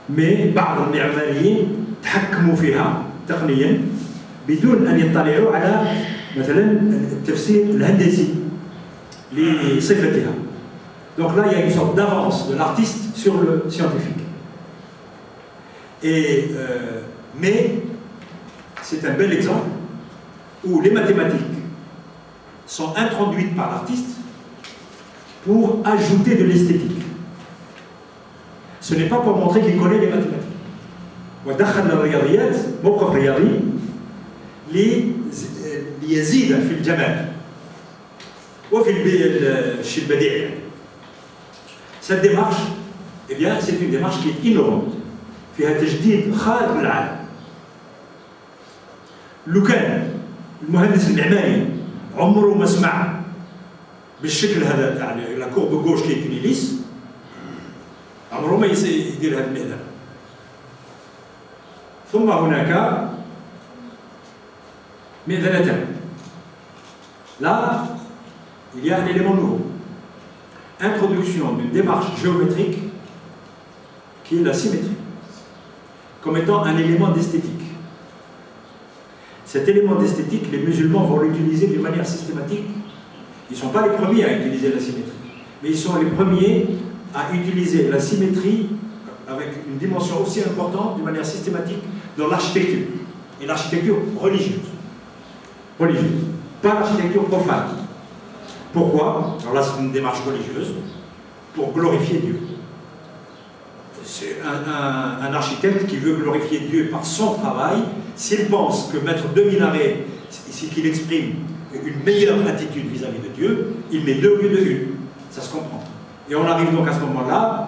مي بعض المعماريين تحكموا فيها تقنيا بدون ان يطلعوا على مثلا التفسير الهندسي لصفتها. Donc là, il y a une sorte d'avance de l'artiste sur le scientifique. Mais c'est un bel exemple où les mathématiques sont introduites par l'artiste pour ajouter de l'esthétique. Ce n'est pas pour montrer qu'il connaît les mathématiques. ودخل الرياضيات موقف رياضي ليزيد في الجمال وفي الشيء البديع يعني. Cette démarche, eh bien, c'est une démarche qui est innovante. فيها تجديد خارق للعالم. لو كان المهندس المعماري عمره ما سمع بالشكل هذا تاع لا كورب غوش كي توني ليس، عمره ما يدير هذا المهنه. ثم هناك مئذنتان. Là, il y a un élément nouveau. Introduction d'une démarche géométrique qui est la symétrie, comme étant un élément d'esthétique. Cet élément d'esthétique, les musulmans vont l'utiliser d'une manière systématique. Ils ne sont pas les premiers à utiliser la symétrie, mais ils sont les premiers à utiliser la symétrie avec une dimension aussi importante d'une manière systématique dans l'architecture, et l'architecture religieuse. Religieuse, pas l'architecture profane. Pourquoi? Alors là, c'est une démarche religieuse pour glorifier Dieu. C'est un architecte qui veut glorifier Dieu par son travail. S'il pense que mettre 2 minarets, c'est qu'il exprime une meilleure attitude vis-à-vis de Dieu, il met 2 au lieu de 1. Ça se comprend. Et on arrive donc à ce moment-là,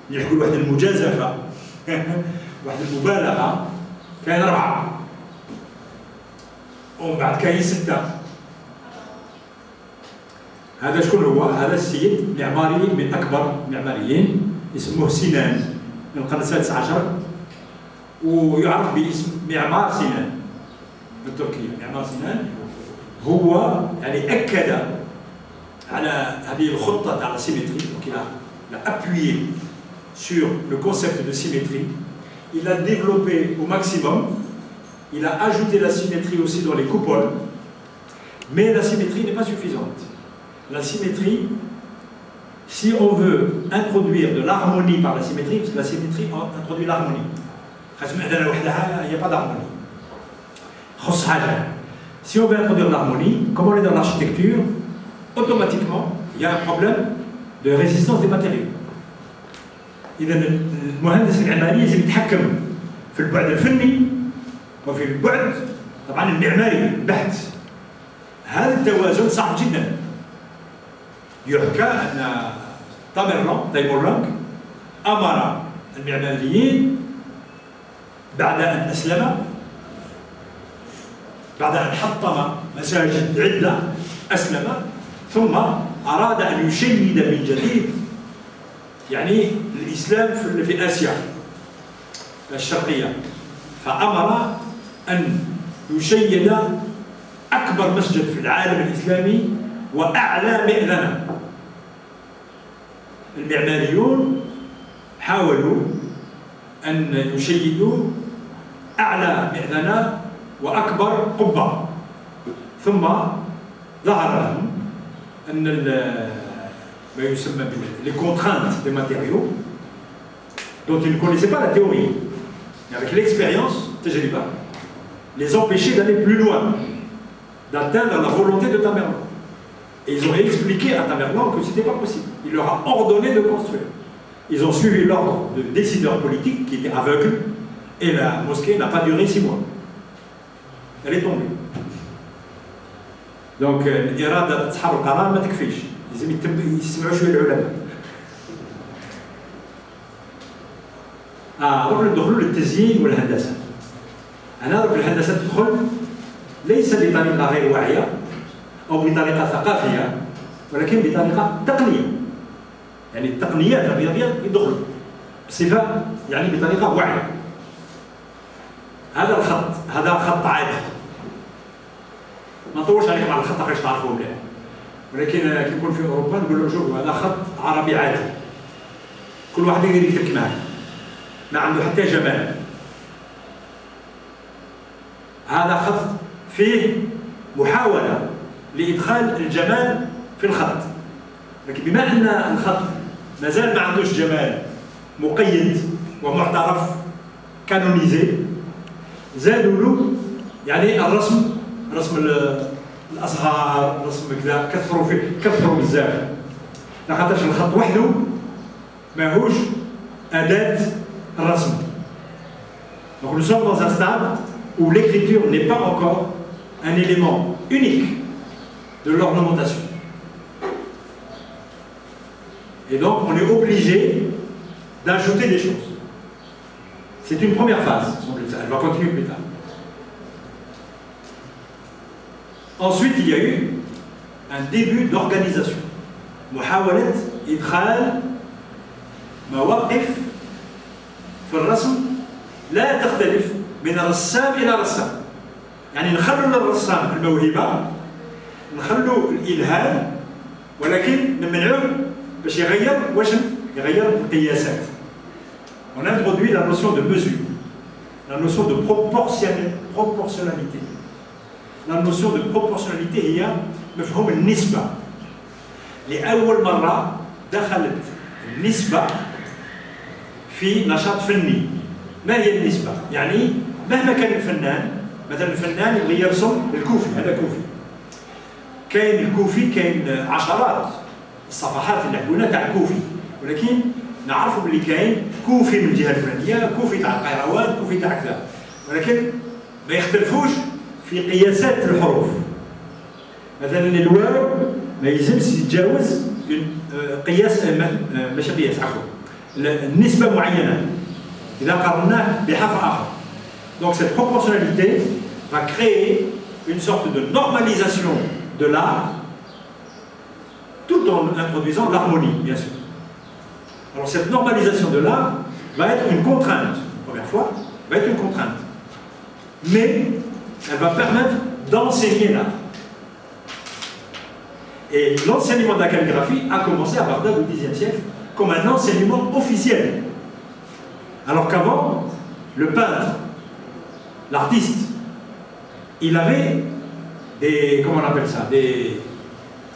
il y a واحد المجازفة واحد المبالغة كاين 4 ومن بعد كاين 6. هذا شكون هو؟ هذا السيد معماري من أكبر المعماريين اسمه سنان من القرن السادس عشر ويعرف باسم معمار سنان من تركيا. معمار سنان هو يعني أكد على هذه الخطة تاع السيمتري. Donc il a appuyé sur le concept de symétrie. Il a développé au maximum. Il a ajouté la symétrie aussi dans les coupoles. Mais la symétrie n'est pas suffisante. La symétrie, si on veut introduire de l'harmonie par la symétrie, parce que la symétrie introduit l'harmonie. Il n'y a pas d'harmonie. Si on veut introduire l'harmonie, comme on est dans l'architecture, automatiquement, il y a un problème de résistance des matériaux. إذا المهندس المعماري لازم يتحكم في البعد الفني وفي البعد طبعا المعماري البحت. هذا التوازن صعب جدا. يحكى أن تايمورلانك أمر المعماريين بعد أن أسلم، بعد أن حطم مساجد عدة أسلم، ثم أراد أن يشيد من جديد يعني الإسلام في آسيا الشرقية، فأمر أن يشيد أكبر مسجد في العالم الإسلامي وأعلى مئذنة. المعماريون حاولوا أن يشيدوا أعلى مئذنة وأكبر قبة، ثم ظهر لهم أن ما يسمى les contraintes des matériaux dont ils ne connaissaient pas la théorie, mais avec l'expérience, les empêcher d'aller plus loin, d'atteindre la volonté de Tamerlan. Et ils ont expliqué à Tamerlan que ce n'était pas possible. Il leur a ordonné de construire. Ils ont suivi l'ordre de décideurs politiques qui étaient aveugles, et la mosquée n'a pas duré 6 mois. Elle est tombée. Donc, l'irada تصحاب القرار ما تكفيش. لازم يسمعوا شويه العلماء. روح ندخلوا للتزيين والهندسه. هنا الهندسه تدخل ليس بطريقه غير واعيه او بطريقه ثقافيه، ولكن بطريقه تقنيه. يعني التقنيات الرياضيه يدخلوا بصفه يعني بطريقه واعيه. هذا خط عادي. ما نطولش عليكم على الخط باش تعرفوه مليح، ولكن كي نكون في اوروبا نقول لهم شوفوا هذا خط عربي عادي، كل واحد يقدر يكتب كيما هكا. ما عنده حتى جمال. هذا خط فيه محاولة لإدخال الجمال في الخط، لكن بما أن الخط مازال ما عندوش جمال مقيد ومعترف كانونيزي، زادوا له يعني الرسم، رسم الأزهار، رسم كذا، كثروا بزاف، لخاطرش الخط وحده ماهوش أداة الرسم. Donc nous sommes dans un stade où l'écriture n'est pas encore un élément unique de l'ornementation. Et donc on est obligé d'ajouter des choses. C'est une première phase, elle va continuer plus tard. Ensuite, il y a eu un début d'organisation. محاولة إدخال مواقف في الرسم لا تختلف من رسام إلى رسام. يعني نخلوا للرسام الموهبة، نخلوا الإلهام، ولكن نمنعوه باش يغير القياسات. On introduit la notion de mesure, la notion de proportionnalité. La notion de proportionnalité هي مفهوم النسبة. لأول مرة دخلت النسبة في نشاط فني. ما هي النسبة؟ يعني مهما كان الفنان، مثلا الفنان يبغي يرسم الكوفي، هذا كوفي. كاين الكوفي، كاين عشرات الصفحات اللي حكونا تاع الكوفي، ولكن نعرفوا بلي كاين كوفي من الجهة الفلانية، كوفي تاع القيروان، كوفي تاع كذا، ولكن ما يختلفوش في قياسات الحروف. مثلا الواو ما يلزمش يتجاوز قياس، ماشي قياس، عفوا، النسبة معينة إذا قارناه بحرف آخر. Donc cette proportionnalité va créer une sorte de normalisation de l'art, tout en introduisant l'harmonie, bien sûr. Alors cette normalisation de l'art va être une contrainte, première fois, va être une contrainte. Mais elle va permettre d'enseigner l'art. Et l'enseignement de la calligraphie a commencé à Bagdad au Xe siècle comme un enseignement officiel. Alors qu'avant, le peintre, l'artiste, il avait des, comment on appelle ça,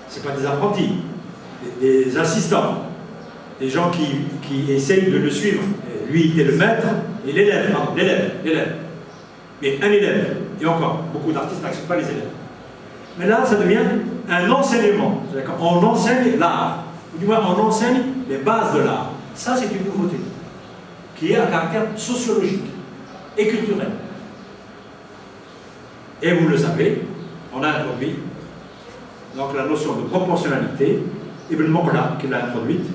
c'est pas des apprentis, des assistants, des gens qui essayent de le suivre. Et lui, il était le maître et l'élève, pardon, l'élève. Mais un élève, et encore, beaucoup d'artistes n'acceptent pas les élèves. Mais là, ça devient un enseignement. On enseigne l'art, ou du moins on enseigne les bases de l'art. Ça, c'est une nouveauté qui est à caractère sociologique et culturel. Et vous le savez, on a introduit donc la notion de proportionnalité, Ibn Muqla qui l'a introduite,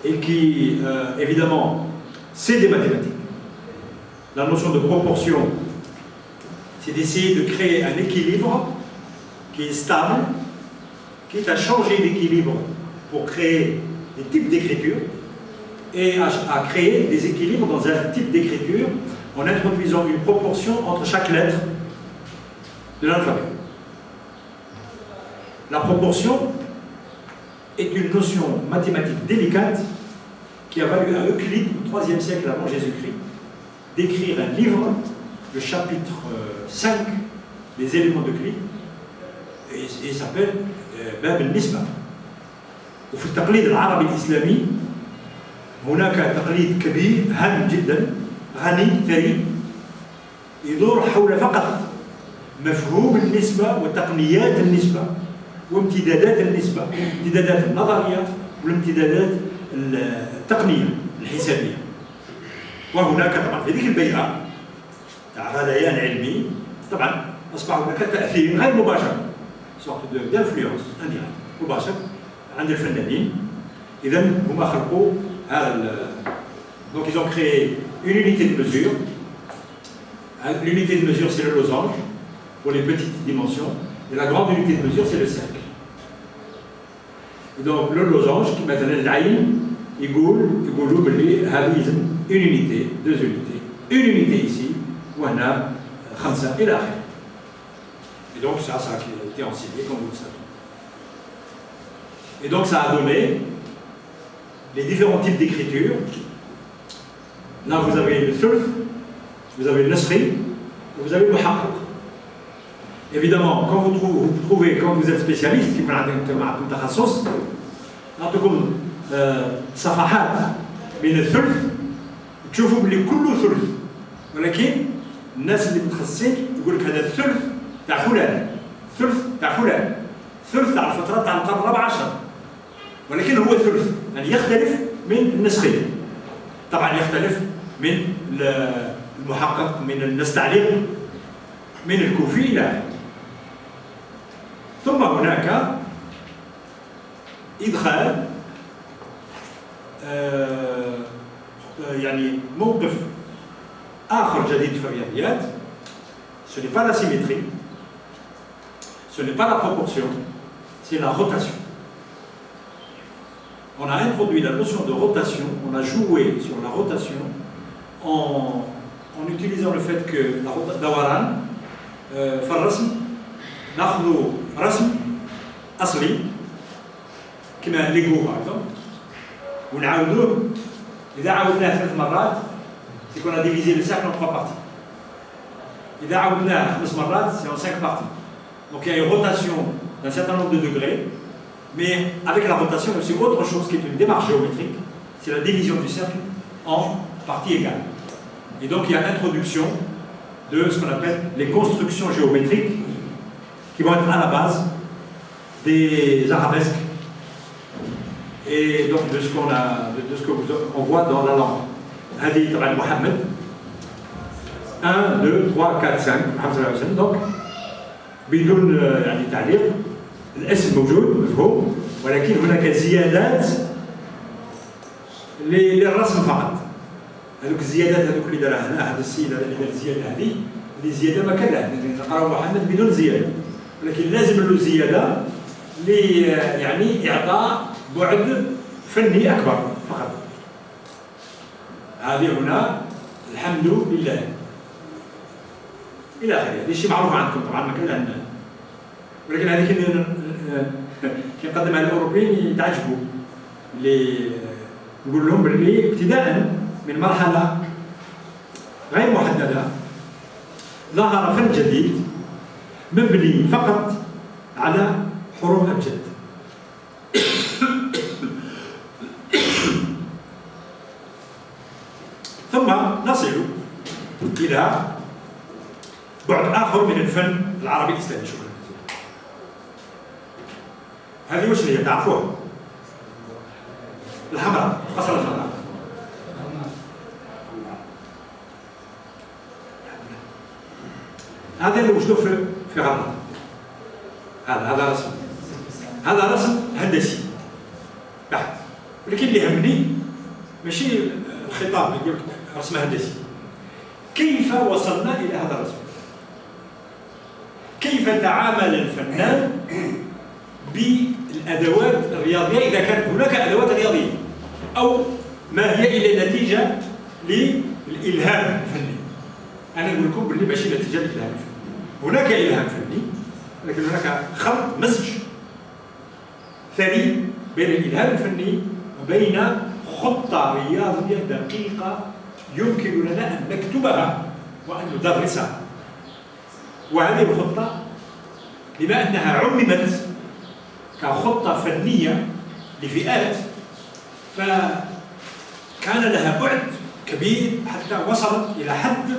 et qui, évidemment, c'est des mathématiques. La notion de proportion, c'est d'essayer de créer un équilibre qui est stable, quitte à changer d'équilibre pour créer des types d'écriture, et à créer des équilibres dans un type d'écriture en introduisant une proportion entre chaque lettre de l'alphabet. La proportion est une notion mathématique délicate qui a valu à Euclide, au IIIe siècle avant Jésus-Christ, d'écrire un livre, le chapitre 5 des éléments d'Euclide, et il s'appelle باب النسبة. وفي التقليد العربي الإسلامي هناك تقليد كبير هام جدا غني ثري يدور حول فقط مفهوم النسبة وتقنيات النسبة وامتدادات النسبة، امتدادات النظرية والامتدادات التقنية الحسابية. وهناك طبعا في ذيك البيئة تاع غليان علمي طبعا أصبح هناك تأثير غير مباشر، sorte d'influence indirecte مباشر عند الفنانين. إذا هما خلقوا donc ils ont créé une unité de mesure. L'unité de mesure c'est le losange pour les petites dimensions, et la grande unité de mesure c'est le cercle. Et donc le losange qui مثلا العين يقولوا باللي هذه une unité, deux unités, une unité ici وهنا خمسة إلى آخره. Et donc ça a été enseigné comme vous le savez. Et donc ça a donné les différents types d'écriture, Là, vous avez le thulth, vous avez le nasri, vous avez le muhaqqaq. Évidemment, quand vous trouvez, quand vous êtes spécialiste, qui معكم تخصص، نعطيكم صفحات من الثلث تشوفوا بلي كله ثلث، ولكن الناس اللي متخصصين يقول لك هذا الثلث تاع فلان، ثلث تاع فلان، ثلث تاع الفترة تاع القرن الرابع عشر، ولكن هو ثلث، يعني يختلف من النسخي. طبعا يختلف من المحقق، من النستعلق، من الكوفي إلى آخره. ثم هناك إدخال يعني موقف آخر جديد في الرياضيات. Ce n'est pas la symétrie, ce n'est pas la proportion, c'est la rotation. On a introduit la notion de rotation, on a joué sur la rotation en utilisant le fait que la dawaran في الرسم ناخذ رسم أصلي كما ليغو باغ اكزومبل ونعاودوه. إذا عاودناه 3 مرات سي كون ديفيزي لو سيركل en 3 parties. إذا عاودناه 5 مرات c'est en 5 parties. Donc il y a une rotation d'un certain nombre de degrés, mais avec la rotation il y a aussi autre chose qui est une démarche géométrique, c'est la division du cercle en parties égales. Et donc il y a introduction de ce qu'on appelle les constructions géométriques qui vont être à la base des arabesques et donc de ce qu'on voit dans la langue. هذه طبعا محمد 1 2 3 4 5 محمد صلى الله عليه وسلم. donc بدون يعني تعليق الاسم موجود مفهوم، ولكن هناك زيادات للرسم فقط. هذوك الزيادات هذوك اللي دارها هنا هذا السيد اللي دار الزياده هذه اللي زياده ما كان لها، نقراو محمد بدون زياده، ولكن لازم له زياده يعني اعطاء بعد فني اكبر فقط. هذه هنا الحمد لله الى اخره. هذا الشيء معروف عندكم طبعا ما كان لنا، ولكن هذيك كي نقدمها للاوروبيين يتعجبوا، اللي نقول لهم باللي ابتداء من مرحله غير محدده ظهر فن جديد مبني فقط على حروف أبجد. ثم نصل إلى بعد آخر من الفن العربي الإسلامي. شكرا. هذه وش هي تعرفوها؟ الحمراء، القصر الحمراء. هذا اللي وجدوه في غرناطة. هذا رسم، هذا رسم هندسي بحت، ولكن اللي يهمني ماشي الخطاب اللي يقول رسم هندسي، كيف وصلنا إلى هذا الرسم؟ كيف تعامل الفنان بالأدوات الرياضية إذا كانت هناك أدوات رياضية، أو ما هي إلا نتيجة للإلهام الفني. أنا أقول لكم باللي ماشي نتيجة للإلهام الفني، هناك إلهام فني، لكن هناك خلط مزج ثري بين الإلهام الفني وبين خطة رياضية دقيقة يمكن لنا أن نكتبها وأن ندرسها. وهذه الخطة بما أنها عممت كخطة فنية لفئات فكان لها بعد كبير حتى وصلت إلى حد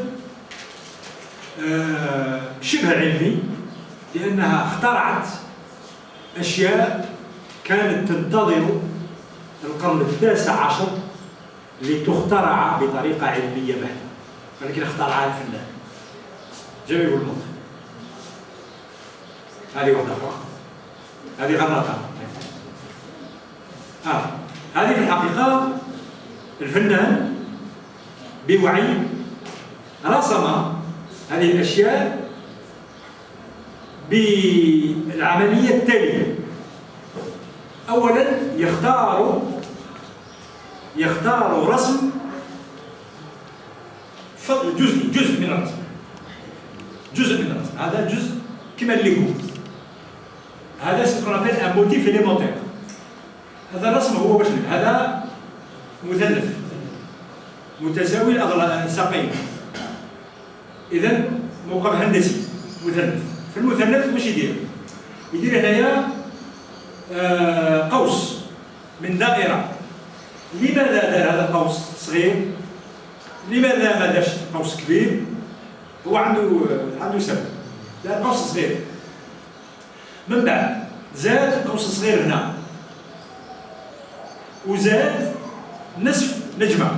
شبه علمي، لأنها اخترعت أشياء كانت تنتظر القرن ال19 لتخترع بطريقة علمية بحتة، ولكن اخترعها الفنان. جميل المنطق. هذه واحدة أخرى، هذه غرناطة. هذه في الحقيقة الفنان بوعي رسم هذه الأشياء بالعملية التالية. أولاً يختار رسم جزء من الرسم، هذا جزء كما الليغو، هذا سكون ان موتيف إليمونتير. هذا الرسم هو واش هذا مثلث، متساوي الساقين. إذا موقف هندسي مثلث. في المثلث واش يدير؟ يدير هنايا قوس من دائرة. لماذا دار هذا القوس صغير؟ لماذا ما دارش قوس كبير؟ هو عنده سبب. دار قوس صغير. من بعد زاد قوس صغير هنا. وزاد نصف نجمة.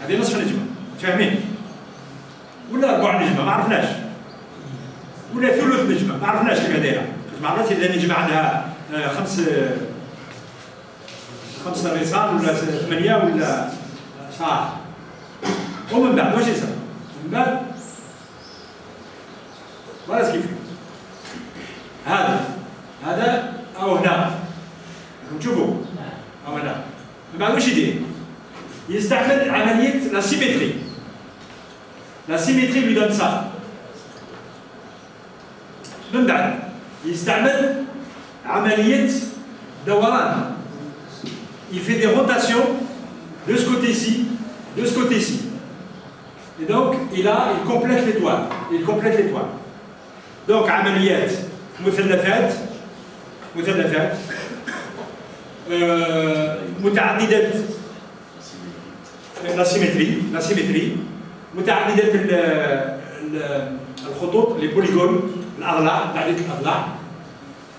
هذه نصف نجمة، فاهمين؟ ولا ربع نجمة ما عرفناش. ولا ثلث نجمة ما عرفناش كيف دايرة. ما عرفناش إذا نجمة عندها خمس رصال ولا 8 ولا صح. ومن بعد واش يصير؟ من بعد فوالا كيف هذا أو هنا نشوفوا أو هنا. من بعد واش يدير؟ يستعمل عملية لا سيمتري. لا سيمتري lui donne ça. من بعد يستعمل عملية دوران. Il fait des rotations de ce côté-ci, de ce côté-ci. Et donc, il complète l'étoile. Il complète l'étoile. Donc, عمليات مثلثات متعددة la symétrie متعددة الخطوط les polygones الأضلاع تعدد الأضلاع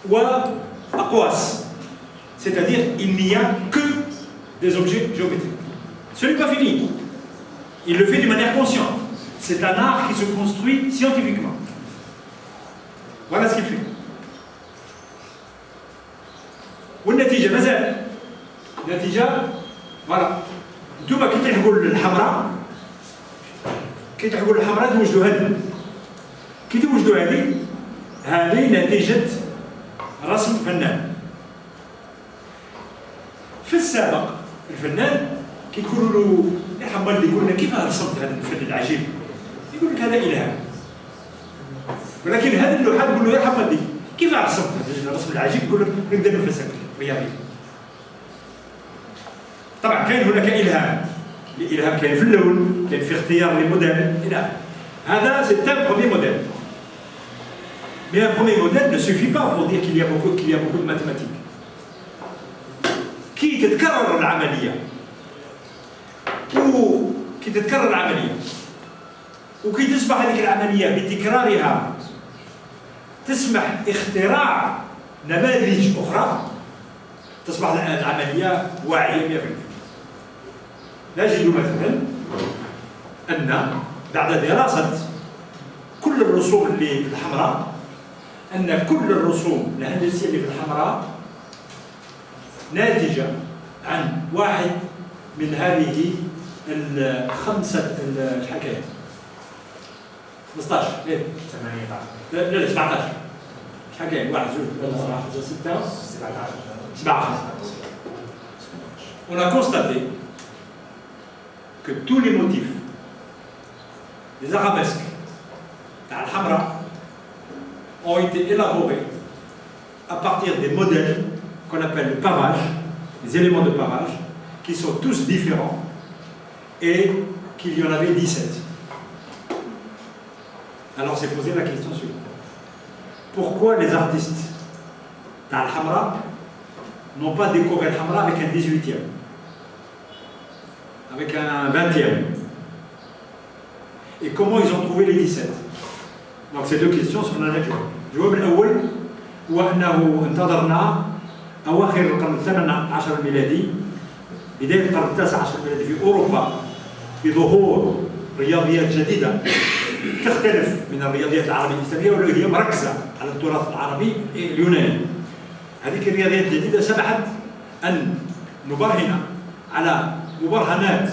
وأقواس. C'est-à-dire, il n'y a que des objets géométriques. Ce n'est pas fini. Il le fait de manière consciente. C'est un art qui se construit scientifiquement. Voilà ce qu'il fait. والنتيجة مازال. النتيجة فوالا. انتوما كي تلحقوا الحمراء توجدوا هذه. كي توجدوا هذه نتيجة رسم فنان. في السابق الفنان كيقولوا له يا حمال يقول لنا كيف رسمت هذا الفن العجيب؟ يقول لك هذا إلهام. ولكن هذا اللوحة تقول له يا حمال كيف رسمت هذا الرسم العجيب؟ يقول لك نقدر نفسك رياضي. طبعا كاين هناك إلهام. الإلهام كاين في اللون، كاين في اختيار الموديل إلى هذا c'est un premier modèle. Mais un premier modèle ne suffit pas pour dire qu'il y a beaucoup de mathématiques. كي تتكرر العملية وكي تصبح هذه العملية بتكرارها تسمح اختراع نماذج أخرى تصبح العملية واعية 100%. نجد مثلا أن بعد دراسة كل الرسوم اللي في الحمراء أن كل الرسوم الهندسية اللي في الحمراء ناتجة عن واحد من هذه الخمسة شحال كاين؟ 15 لا 17 شحال كاين؟ 1 2 3 4 5 6 17. On a constaté que tous les motifs des arabesques تاع الحمراء ont été élaborés à partir des modèles qu'on appelle le pavage, les éléments de pavage, qui sont tous différents et qu'il y en avait 17. Alors c'est posé la question suivante. Pourquoi les artistes d'Al-Hamra n'ont pas décoré Al-Hamra avec un 18e, avec un 20e? Et comment ils ont trouvé les 17? Donc ces deux questions sont dans la nature. الجواب الأول هو أنه انتظرنا أواخر القرن الثامن عشر الميلادي بداية القرن التاسع عشر الميلادي في أوروبا بظهور رياضيات جديدة تختلف من الرياضيات العربية الإسلامية والتي هي مركزة على التراث العربي اليوناني. هذه الرياضيات الجديدة سمحت أن نبرهن على مبرهنات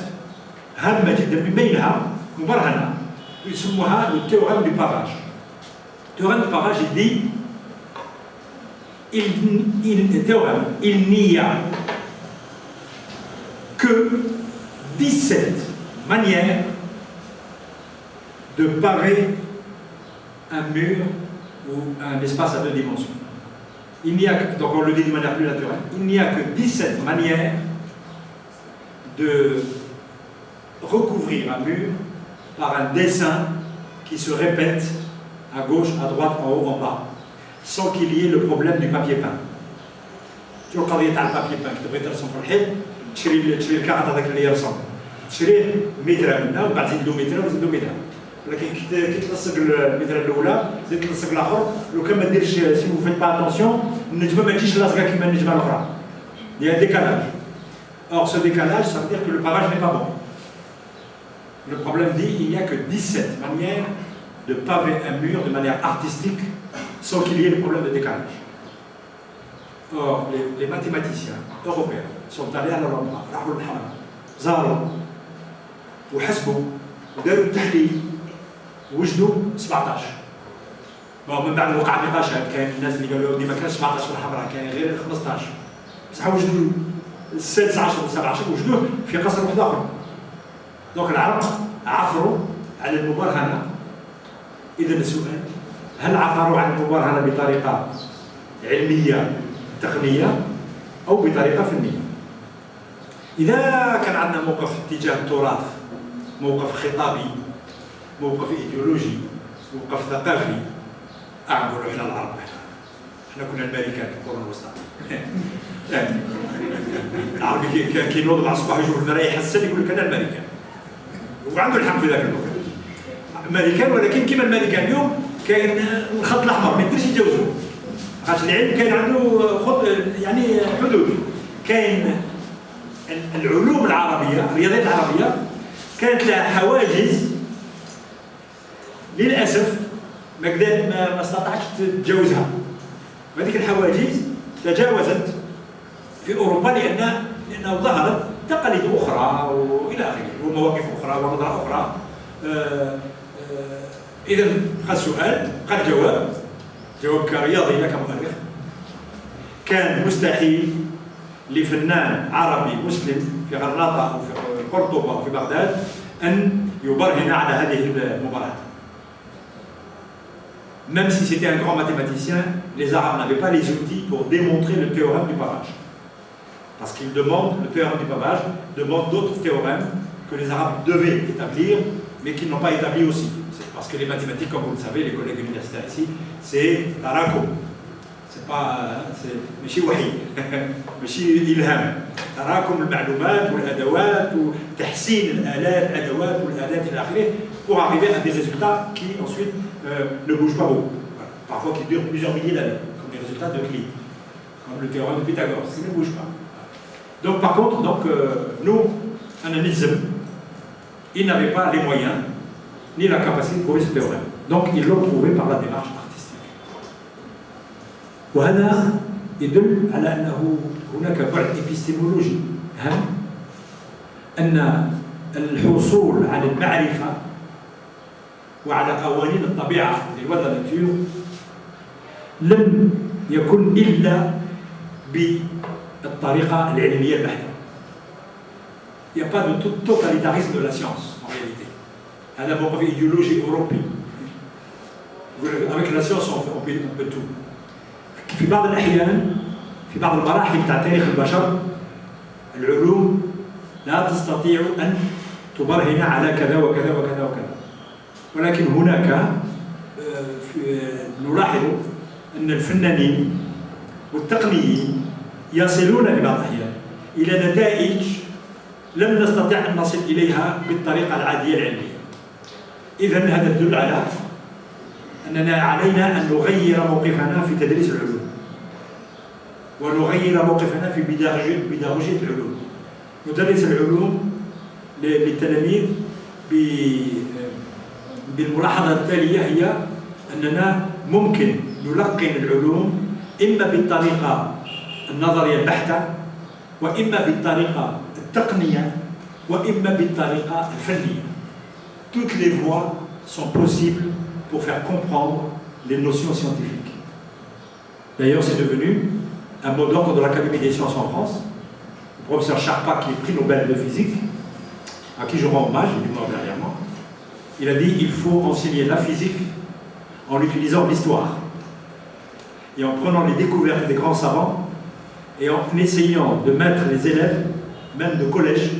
هامة جدا، من بينها مبرهنة يسموها le théorème du pavage. Le théorème du pavage dit il n'y a que 17 manières de parer un mur ou un espace à deux dimensions. Donc on le dit de manière plus naturelle, il n'y a que 17 manières de recouvrir un mur par un dessin qui se répète à gauche, à droite, en haut, en bas, sans qu'il y ait le problème du papier peint. Tu vois, quand il y a le papier peint, tu devrais ترسم في الحيط، تشري الكارت هذاك اللي يرسم، تشريه متر منه وبعد تزيد له متر وتزيد له متر. ولكن كي تلصق المتر الاولى زيد تلصق الاخر، لو كان ما ديرش سي فو فيت با اتونسيون النجمه ما تجيش لاصقه كيما النجمه الاخرى. Il y a un décalage. Or, ce décalage, ça veut dire que le pavage n'est pas bon. Le problème dit qu'il n'y a que 17 manières de paver un mur de manière artistique sans qu'il y ait le problème de décalage. Or, les mathématiciens européens sont allés à l'Europe, راحوا للحرم، زاروا وحسبوا وداروا التحليل ووجدوا 17. من بعد وقع نقاشات، كاين الناس اللي قالوا ما كانش 17 في الحمراء، كاين غير 15. بصح وجدوا 16 و 17 وجدوه في قصر واحد اخر. دونك العرب عثروا على المبرهنه. اذا السؤال، هل عثروا على المبرهنه بطريقه علميه تقنيه او بطريقه فنيه؟ اذا كان عندنا موقف تجاه التراث، موقف خطابي، موقف ايديولوجي، موقف ثقافي، نقولوا احنا العرب، احنا كنا الامريكان في القرون الوسطى. العربي كان كينوض مع الصباح يشوف المرايه يحسن يقول لك انا الامريكان، وعنده الحق في ذاك الوقت. امريكان، ولكن كيما الامريكان اليوم كاين الخط الاحمر ما يقدرش يتجاوزه. خاطر العلم كاين عنده خط يعني حدود. كاين العلوم العربيه، الرياضيات العربيه كانت لها حواجز للاسف ما استطاعتش تتجاوزها. وهذيك الحواجز تجاوزت في اوروبا لانه ظهرت تقاليد اخرى والى اخره ومواقف اخرى ونظره اخرى. اذا بقى السؤال، بقى الجواب كرياضي لا كمؤرخ. كان مستحيل لفنان عربي مسلم في غرناطه او في قرطبه او في بغداد ان يبرهن على هذه المباراه. Même si c'était un grand mathématicien, les Arabes n'avaient pas les outils pour démontrer le théorème du pavage. Parce qu'ils demandent, le théorème du pavage demande d'autres théorèmes que les Arabes devaient établir, mais qu'ils n'ont pas établis aussi. C'est parce que les mathématiques, comme vous le savez, les collègues universitaires ici, c'est tarakum. C'est pas, c'est ماشي وحي، ماشي إلهام. تراكم المعلومات والأدوات وتحسين الأدوات والآلات إلى آخره pour arriver à des résultats qui ensuite ne bougent pas beaucoup. Voilà. Parfois qui durent plusieurs milliers d'années, comme les résultats de Euclide, comme le théorème de Pythagore, qui ne bouge pas. Donc par contre, nous, analysons, ils n'avaient pas les moyens ni la capacité de prouver ce théorème. Donc ils l'ont prouvé par la démarche artistique. وهذا يدل على أنه هناك بعد إبستيمولوجي هام، أن الحصول على المعرفة وعلى قوانين الطبيعة للوضع ناتيور لم يكن إلا بالطريقة العلمية البحتة. Il n'y a pas de totalitarisme de la science en réalité. هذا موقف إيديولوجي أوروبي. Avec la science on peut tout. في بعض الأحيان، في بعض المراحل تاع تاريخ البشر، العلوم لا تستطيع أن تبرهن على كذا وكذا وكذا وكذا. ولكن هناك نلاحظ أن الفنانين والتقنيين يصلون في بعض الأحيان إلى نتائج لم نستطع أن نصل إليها بالطريقة العادية العلمية. إذا هذا يدل على أننا علينا أن نغير موقفنا في تدريس العلوم، ونغير موقفنا في بيداغوجية العلوم. ندرس العلوم للتلاميذ بالملاحظة التالية، هي أننا ممكن نلقن العلوم إما بالطريقة النظرية البحتة، وإما بالطريقة التقنية، وإما بالطريقة الفنية. Toutes les voies sont possibles pour faire comprendre les notions scientifiques. D'ailleurs, c'est devenu un mot d'ordre de l'Académie des sciences en France. Le professeur Charpak, qui est prix Nobel de physique, à qui je rends hommage, il est mort dernièrement, il a dit qu'il faut enseigner la physique en utilisant l'histoire et en prenant les découvertes des grands savants et en essayant de mettre les élèves, même de collège,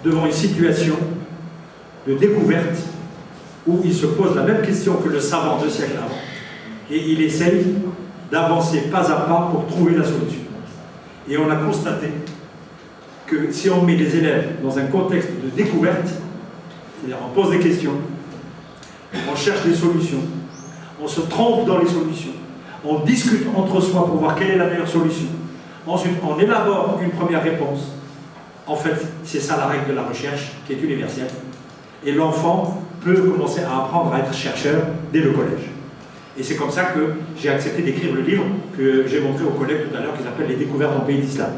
devant une situation de découverte où il se pose la même question que le savant 2 siècles avant et il essaye d'avancer pas à pas pour trouver la solution. Et on a constaté que si on met les élèves dans un contexte de découverte, c'est-à-dire on pose des questions, on cherche des solutions, on se trompe dans les solutions, on discute entre soi pour voir quelle est la meilleure solution, ensuite on élabore une première réponse. En fait, c'est ça la règle de la recherche qui est universelle. Et l'enfant peut commencer à apprendre à être chercheur dès le collège. Et c'est comme ça que j'ai accepté d'écrire le livre que j'ai montré aux collègues tout à l'heure, qui s'appelle « Les découvertes en pays d'islam ».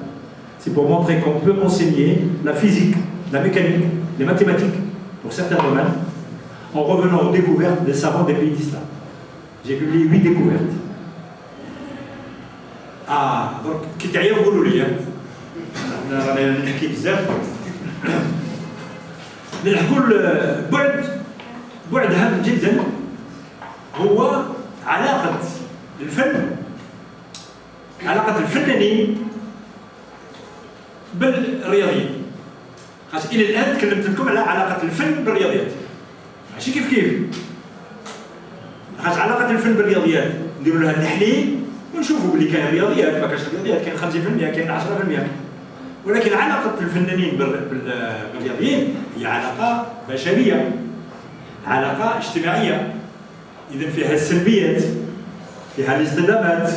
C'est pour montrer qu'on peut enseigner la physique, la mécanique, les mathématiques, pour certains domaines, en revenant aux découvertes des savants des pays d'islam. J'ai publié 8 découvertes. Ah, donc, qui t'ailleurs vous le رانا نحكي بزاف نقول بعد هام جدا هو علاقة الفنانين بالرياضيين. خاطر إلى الآن تكلمت لكم على علاقة الفن بالرياضيات. ماشي كيف خاطر علاقة الفن بالرياضيات نديروا لها التحليل ونشوفوا بلي كاين رياضيات ما كاينش رياضيات، كاين 50% كاين 10%. ولكن علاقة الفنانين بالرياضيين هي علاقة بشرية، علاقة اجتماعية، إذا فيها السلبيات، فيها الاصطدامات،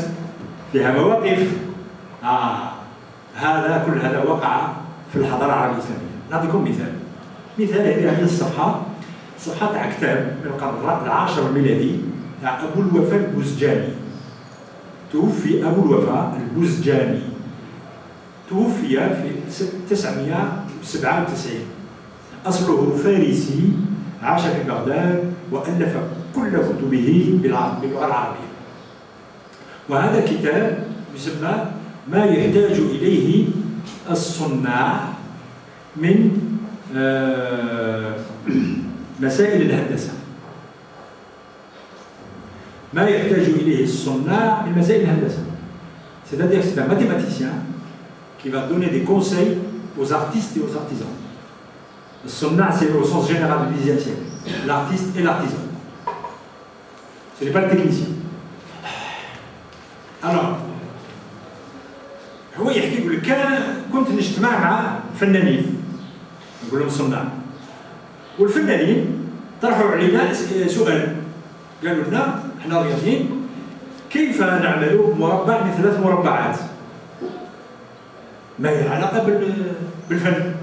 فيها مواقف. كل هذا وقع في الحضارة العربية الإسلامية. نعطيكم مثال هذه عندنا صفحة تاع كتاب من القرن العاشر الميلادي تاع أبو الوفاء البوزجاني. توفي أبو الوفاء البوزجاني، توفي في 997. أصله فارسي، عاش في بغداد وألف كل كتبه باللغة العربية. وهذا كتاب يسمى ما يحتاج إليه الصناع من مسائل الهندسة. ما يحتاج إليه الصناع من مسائل الهندسة. C'est-à-dire que c'est un mathématicien qui va donner des conseils aux artistes et aux artisans. Le sonna, c'est au sens général du Xe siècle. L'artiste et l'artisan. Ce n'est pas le technicien. Alors, هو يحكي يقول لك كنت نجتمع مع فنانين نقول لهم صناع، والفنانين طرحوا علينا سؤال، قالوا لنا احنا رياضيين كيف نعمل مربع من 3 مربعات؟ ما هي علاقة بالفن؟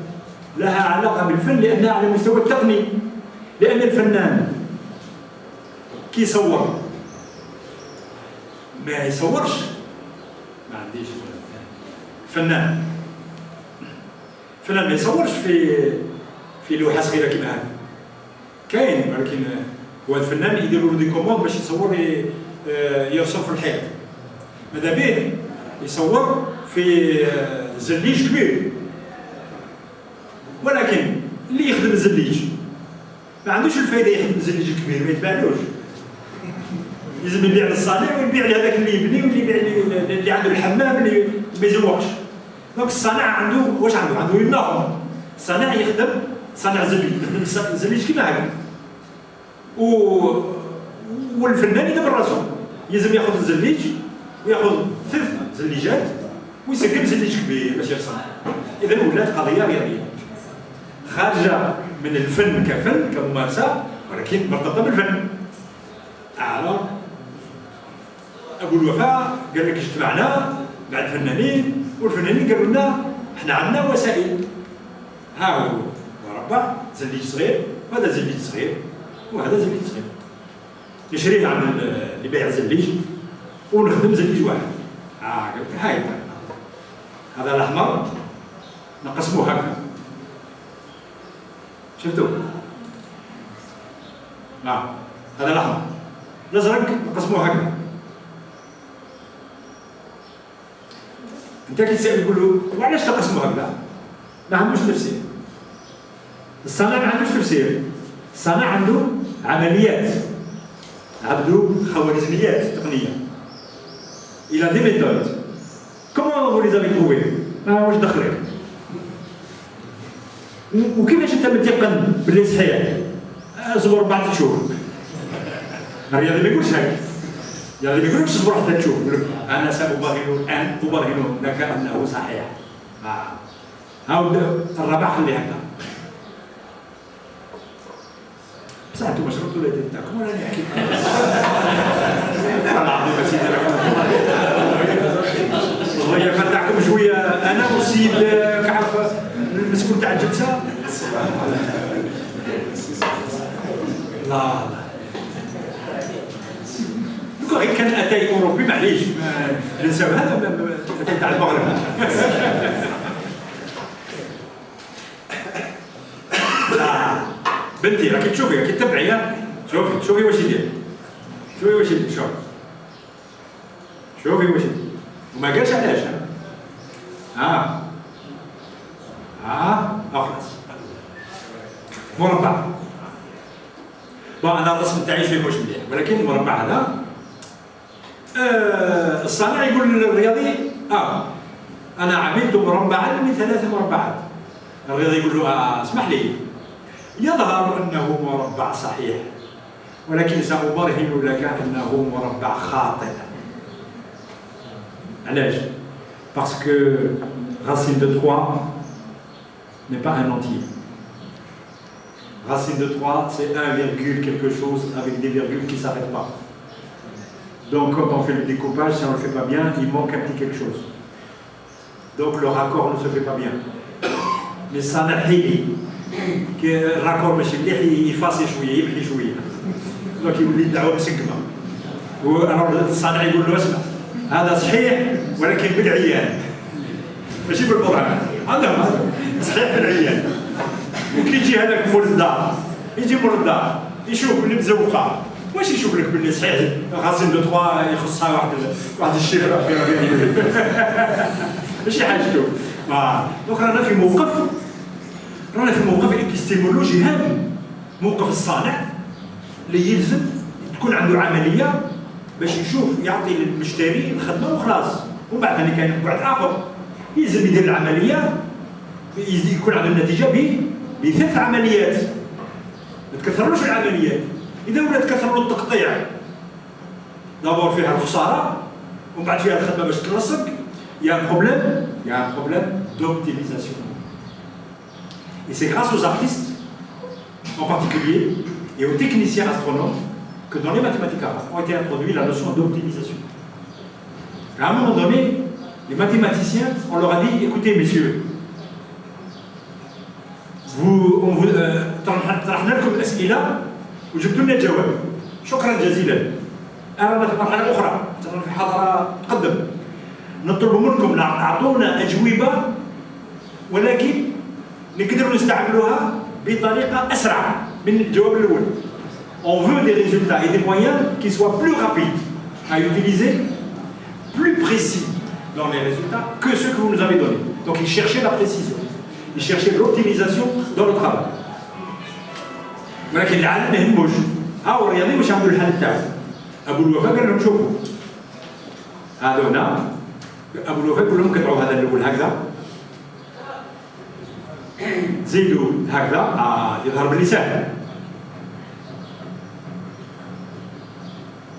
لها علاقة بالفن لأنها على المستوى التقني، لأن الفنان كي يصور ما يصورش، ما عنديش فنان ما يصورش في لوحة صغيرة كيما هذه. كاين ولكن هو الفنان يديروا له دي كوموند باش يصور يرسم في الحيط. ماذا به يصور في زليج كبير، ولكن اللي يخدم الزليج ما عندوش الفايده يخدم الزليج الكبير، ما يتباعلوش. لازم يبيع للصانع ويبيع لهذاك اللي يبني واللي يبيع اللي عنده الحمام اللي ما يزوقش. دونك الصانع عنده واش عنده يناقم. الصانع يخدم صانع زليج، يخدم الزليج كيما هكا. والفنان يدبر راسو، لازم ياخذ الزليج وياخذ 3 زليجات ويسكن زليج كبير باش يرسم. اذا ولات قضيه رياضيه خارجه من الفن كفن كممارسه، ولكن مرتبطه بالفن. ابو الوفاء قال لك اجتمعنا مع الفنانين، والفنانين قالوا لنا احنا عندنا وسائل. ها هو مربع زليج صغير، وهذا زليج صغير، وهذا زليج صغير. نشريه عند اللي بيع زليج ونخدم زليج واحد. قلت هاي هذا الاحمر نقسموه هكذا، شفتوا؟ هذا الاحمر، الازرق نقسموه هكذا. انت كي تسال يقول له وعلاش تقسموا هكذا؟ ما عندوش تفسير. الصانع ما عندوش تفسير، الصانع عنده عمليات، عنده خوارزميات تقنيه. Il a des méthodes. Comment vous les avez trouvées؟ واش دخلك؟ وكيفاش انت متيقن باللي صحيح؟ اصبر 4 شهور. الرياضي ما يقولش هكا. الرياضي ما يقولكش اصبر حتى تشوف، يقول لك انا سأبرهن الان ابرهن لك انه صحيح. هاو الرباح خليه هكا. بصح انتم شربتوا الولاده تاعكم ولا انا نحكي؟ والله العظيم اسيدي والله فتحكم شويه انا والسيد كعرف المسؤول تاع الجلسه. لا دوكا غير كان اتاي اوروبي معليش ننساو هذا اتاي تاع المغرب. بنتي راكي تشوفي راكي تتبعي، شوفي واش يدير، شوفي واش يدير، شوفي واش يدير، وما قالش علاش. خلاص مربع. انا الرسم تاعي شويه مش مليح، ولكن المربع هذا الصانع يقول للرياضي انا عملت مربعا من 3 مربعات. الرياضي يقول له اسمح لي، يظهر انه مربع صحيح ولكن سأبرهن لك انه مربع خاطئ. علاش؟ Parce que racine de 3 n'est pas un entier. Racine de 3, c'est 1, quelque chose avec des virgules qui ne s'arrêtent pas. Donc quand on fait le découpage, si on ne le fait pas bien, il manque un petit quelque chose. Donc le raccord ne se fait pas bien. Mais ça n'a rien. الراكور ماشي مليح يفاصي شويه يبحي شويه، دونك يولي الدعوه مسكمه. الصانع يقول له اسمع هذا صحيح ولكن بالعيان ماشي بالبرهان، عندهم صحيح بالعيان. وكي يجي هذاك مول الدار، يجي مول الدار يشوف باللي مزوقه، واش يشوف لك باللي صحيح غاسين دو 3 يخصها واحد الشيفره ماشي حاجته. دونك رانا في موقف ايبيستيمولوجي هام، موقف الصانع اللي يلزم تكون عنده عمليه باش يشوف يعطي للمشتري الخدمه وخلاص، ومن بعد ثاني كاين بعد اخر يلزم يدير العمليه يكون عنده النتيجه ب3 عمليات. ما تكثرلوش العمليات، اذا ولات كثر له التقطيع دابور فيها الخساره ومن بعد فيها الخدمه باش تلصق، يا un problème d'optimisation. Et c'est grâce aux artistes, en particulier, et aux techniciens astronomes, que dans les mathématiques arabes ont été introduits la notion d'optimisation. À un moment donné, les mathématiciens, on leur a dit, écoutez messieurs, طرحنا لكم الأسئلة وجبتوا لنا الجواب، شكرا جزيلا. أنا في مرحلة أخرى، في حضارة تقدم، نطلب منكم أعطونا أجوبة ولكن نقدروا نستعملوها بطريقة أسرع من الجواب الأول. On veut des résultats et des moyens qui soient plus rapides à utiliser, plus précis dans les résultats que ceux que vous nous avez donnés. Donc ils cherchaient la précision, ils cherchaient l'optimisation dans le travail. ولكن العالم ما يهموش. هاو الرياضي واش عملوا الحل تاعو؟ أبو الوفاء قال لهم شوفوا هذا هنا، أبو الوفاء يقول لهم قطعوا هذا الأول هكذا، زيدوا هكذا يظهر باللسان.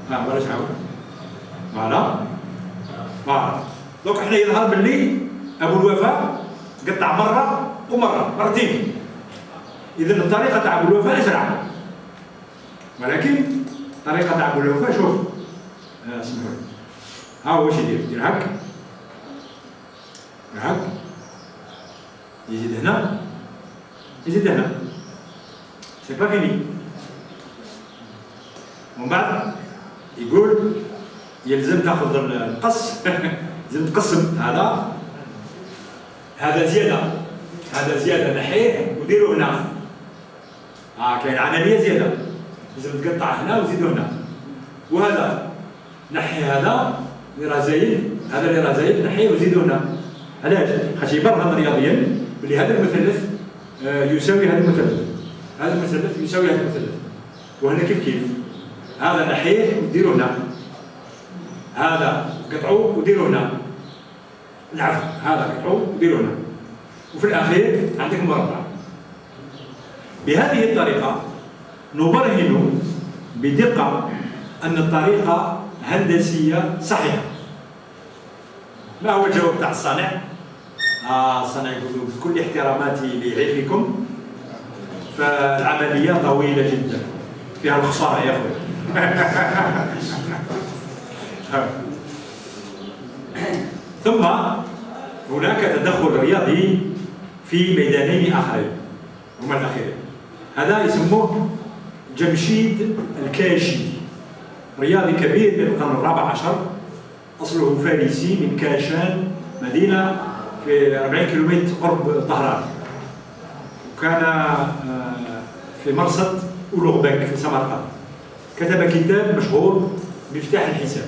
بلاش عاود. فوالا. دونك حنا يظهر باللي أبو الوفاء قطع مرة ومرة، مرتين. إذا الطريقة تاع أبو الوفاء أسرع. ولكن الطريقة تاع أبو الوفاء شوف. اسمعوا. ها هو واش يدير هاك. هاك. يزيد هنا. يزيد هنا. سي با فيني. ومن بعد يقول يلزم تاخذ القص لازم تقسم هذا زياده نحيه وديروا هنا. كاين عمليه زياده لازم تقطع هنا وزيدوا هنا. وهذا نحي هذا اللي راه زايد، هذا اللي راه زايد نحيه وزيدوا هنا. علاش؟ خاطر يبرهن رياضيا بلي هذا المثلث يساوي هذا المثلث، هذا المثلث يساوي هذا المثلث. وهنا كيف هذا نحيه وديروا هنا، هذا قطعوه وديروا هنا، العفو هذا قطعوه وديروا هنا، وفي الاخير عندك مربع. بهذه الطريقة نبرهن بدقة أن الطريقة هندسية صحيحة. ما هو الجواب تاع الصانع؟ الصانع يقول بكل احتراماتي لعلمكم فالعملية طويلة جدا فيها الخسارة يا أخوي. ثم هناك تدخل رياضي في ميدانين آخرين هما الأخيرين. هذا يسموه جمشيد الكاشي، رياضي كبير من القرن الرابع عشر، أصله فارسي من كاشان، مدينة في 40 كيلومتر قرب طهران، وكان في مرصد أولوغبك في سمرقند. كتب كتاب مشهور مفتاح الحساب.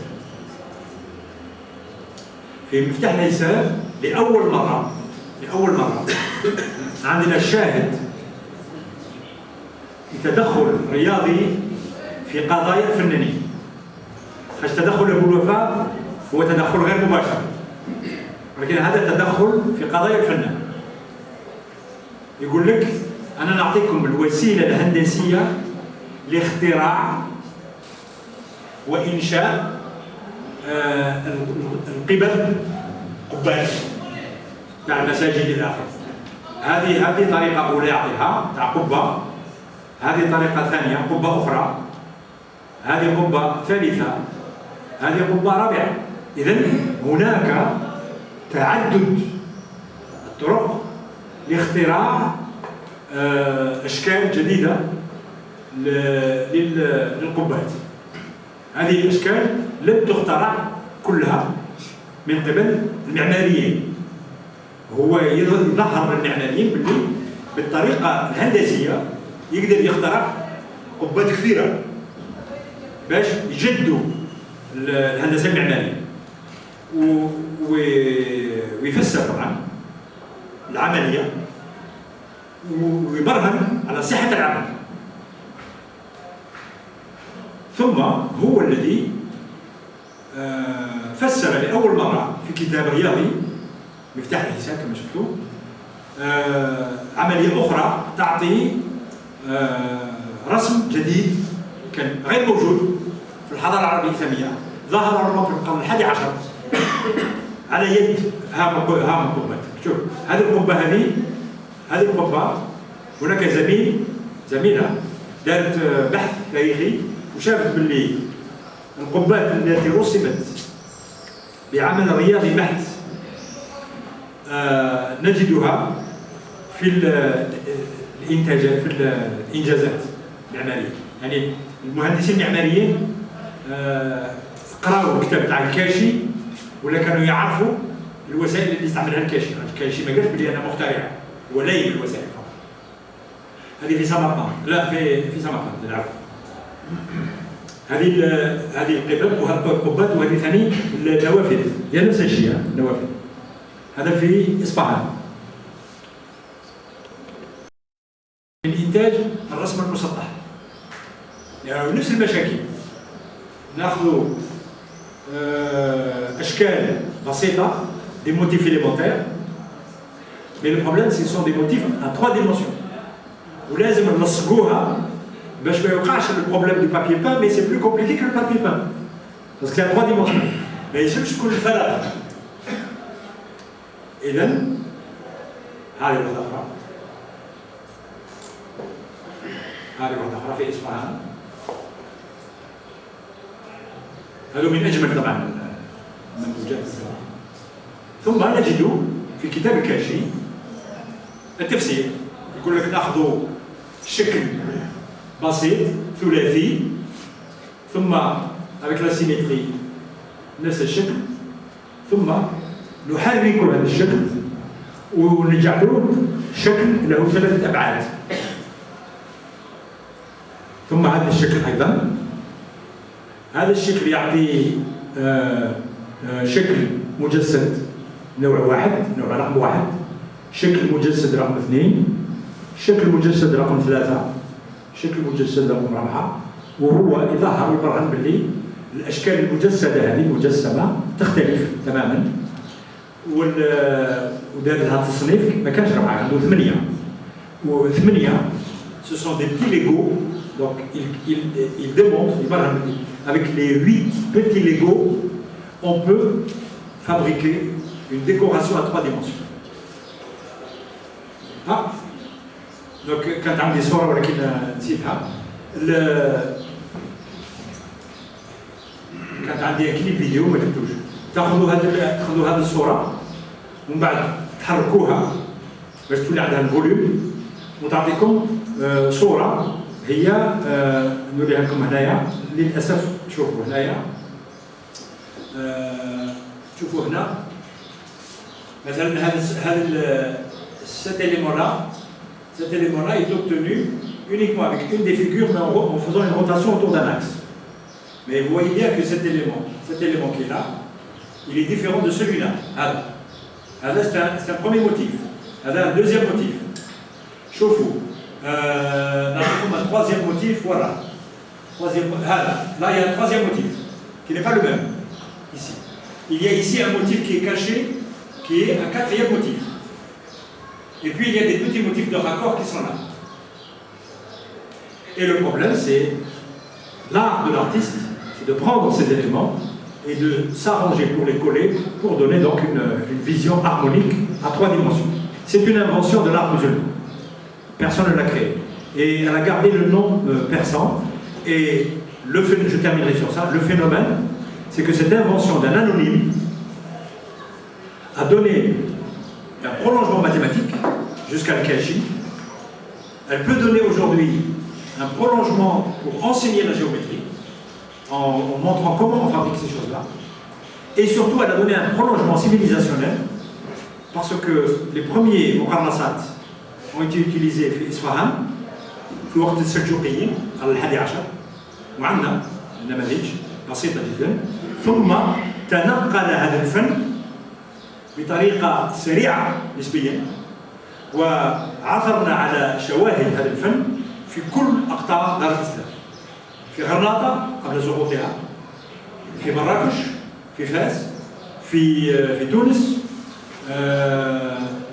في مفتاح الحساب لأول مرة عندنا الشاهد تدخل رياضي في قضايا فنية. خاش تدخل أبو الوفاء هو تدخل غير مباشر، ولكن هذا تدخل في قضايا الفن. يقول لك أنا نعطيكم الوسيلة الهندسية لاختراع وإنشاء القبب قبات تاع المساجد الآخر. هذه طريقة أولى يعطيها تاع قبة، هذه طريقة ثانية قبة أخرى، هذه قبة ثالثة، هذه قبة رابعة. إذن هناك تعدد الطرق لاختراع أشكال جديدة للقبات. هذه الأشكال لم تخترع كلها من قبل المعماريين. هو يظهر للمعماريين باللي بالطريقة الهندسية يقدر يخترع قبات كثيرة باش يجدوا الهندسة المعمارية، ويفسر طبعا العملية ويبرهن على صحة العمل. ثم هو الذي فسر لأول مرة في كتاب رياضي مفتاح الحساب كما شفتوا عملية أخرى تعطي رسم جديد كان غير موجود في الحضارة العربية الإسلامية، ظهر ربما في القرن الحادي عشر على يد هام القبات. شوف هذه القبة، هذه القبة هناك زميلة دارت بحث تاريخي وشافت باللي القبات التي رسمت بعمل رياضي بحت نجدها في الإنتاجات، في الإنجازات المعمارية. يعني المهندسين المعماريين قراوا الكتاب تاع الكاشي ولا كانوا يعرفوا الوسائل اللي يستعملها الكاشي. الكاشي ما قالش بلي أنا مخترع، هو لايم الوسائل فقط. هذه في سمرقند، لا في سمرقند العفو. هذه القبب وهذه القبات، وهذه ثاني النوافذ، هي نفس الشيء النوافذ. هذا في إصفهان. الإنتاج الرسم المسطح، يعني نفس المشاكل، ناخذ أشكال بسيطة des motifs élémentaires, mais le problème ce sont des motifs à 3 dimensions. ولازم نلصقوها باش ما يوقعش البروبليم دو بابي بان، mais c'est plus compliqué que le papier peint parce qu'il y a 3 dimensions. ما يلزمش تكون الفراغ. إذن هذه واحدة أخرى، هذه واحدة أخرى في إصفهان. هذا من أجمل طبعا المنتوجات. ثم نجد في كتاب الكاشي التفسير، يقول لك ناخذ شكل بسيط ثلاثي ثم avec la symétrie نفس الشكل، ثم نحرك هذا الشكل ونجعله شكل له 3 أبعاد. ثم هذا الشكل أيضا، هذا الشكل يعطي شكل مجسد نوع واحد، نوع رقم 1، شكل مجسد رقم 2، شكل مجسد رقم 3، شكل مجسد رقم 4، وهو يظهر البرهن باللي الأشكال المجسدة هذه المجسمة تختلف تماما. ودار لها تصنيف، ما كانش 4، عنده 8 و8 ce sont des petits Legos. Donc il démontre, avec les 8 petits Legos, on peut fabriquer une décoration à 3 dimensions. Ah, donc quand on a des sources, ولكن نسيتها. كانت عندي كليب فيديو ما جبتوش. تاخذوا هذه الصوره ومن بعد تحركوها باش تولي عندها الفوليوم وتعطيكم صوره هي نوريها لكم هنايا. للاسف تشوفوا هنايا شوفوا هنا مثلا هذا cet élément-là est obtenu uniquement avec une des figures, mais en faisant une rotation autour d'un axe. Mais vous voyez bien que cet élément qui est là, il est différent de celui-là. C'est un premier motif. Un deuxième motif. Chauffe-vous. Un troisième motif, voilà. Là, il y a un troisième motif, qui n'est pas le même. Ici. Il y a ici un motif qui est caché, qui est un quatrième motif. Et puis il y a des petits motifs de raccord qui sont là. Et le problème, c'est l'art de l'artiste, c'est de prendre ces éléments et de s'arranger pour les coller, pour donner donc une vision harmonique à 3 dimensions. C'est une invention de l'art musulman. Personne ne l'a créé. Et elle a gardé le nom persan. Et je terminerai sur ça. Le phénomène, c'est que cette invention d'un anonyme a donné un prolongement mathématique jusqu'à l'Kashi. Elle peut donner aujourd'hui un prolongement pour enseigner la géométrie, en montrant comment on fabrique ces choses-là. Et surtout, elle a donné un prolongement civilisationnel, parce que les premiers muqarnasat ont été utilisés في إصفهان في وقت السلجوقيين على 11 وعندنا نماذج بسيطة جدا. ثم تنقل هذا الفن بطريقة سريعة نسبيا، وعثرنا على شواهد هذا الفن في كل أقطار دار الإسلام. في غرناطة قبل سقوطها، في مراكش، في فاس، في تونس،